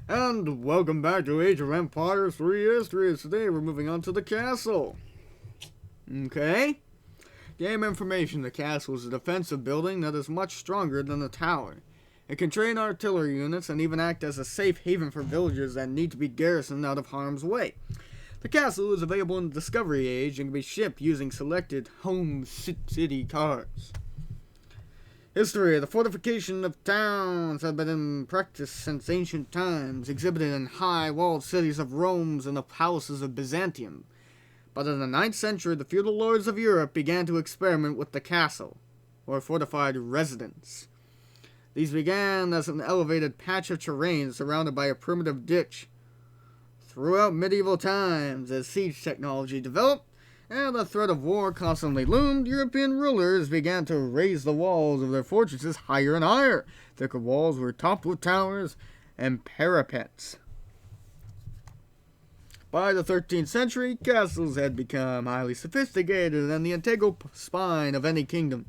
And welcome back to Age of Empires 3 History. Today we're moving on to the castle. Okay? Game information. The castle is a defensive building that is much stronger than the tower. It can train artillery units and even act as a safe haven for villagers that need to be garrisoned out of harm's way. The castle is available in the Discovery Age and can be shipped using selected home city cards. History. The fortification of towns had been in practice since ancient times, exhibited in high-walled cities of Rome and the palaces of Byzantium. But in the 9th century, the feudal lords of Europe began to experiment with the castle, or fortified residence. These began as an elevated patch of terrain surrounded by a primitive ditch. Throughout medieval times, as siege technology developed, and the threat of war constantly loomed, European rulers began to raise the walls of their fortresses higher and higher. Thicker walls were topped with towers and parapets. By the 13th century, castles had become highly sophisticated and the integral spine of any kingdom.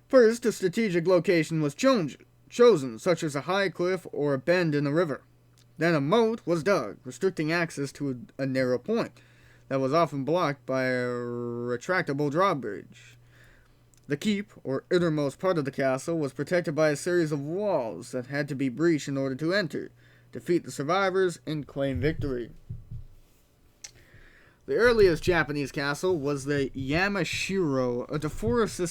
First, a strategic location was chosen, such as a high cliff or a bend in a river. Then a moat was dug, restricting access to a narrow point that was often blocked by a retractable drawbridge. The keep, or innermost part of the castle, was protected by a series of walls that had to be breached in order to enter, defeat the survivors, and claim victory. The earliest Japanese castle was the Yamashiro, a deforested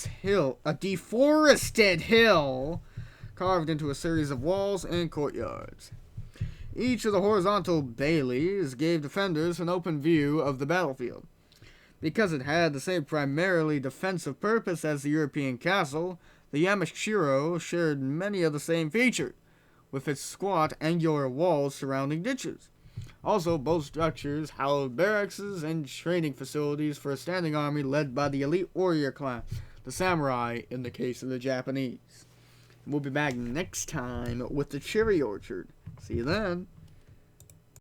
hill carved into a series of walls and courtyards. Each of the horizontal baileys gave defenders an open view of the battlefield. Because it had the same primarily defensive purpose as the European castle, the Yamashiro shared many of the same features, with its squat, angular walls surrounding ditches. Also, both structures housed barracks and training facilities for a standing army led by the elite warrior class, the samurai in the case of the Japanese. We'll be back next time with the cherry orchard. See you then.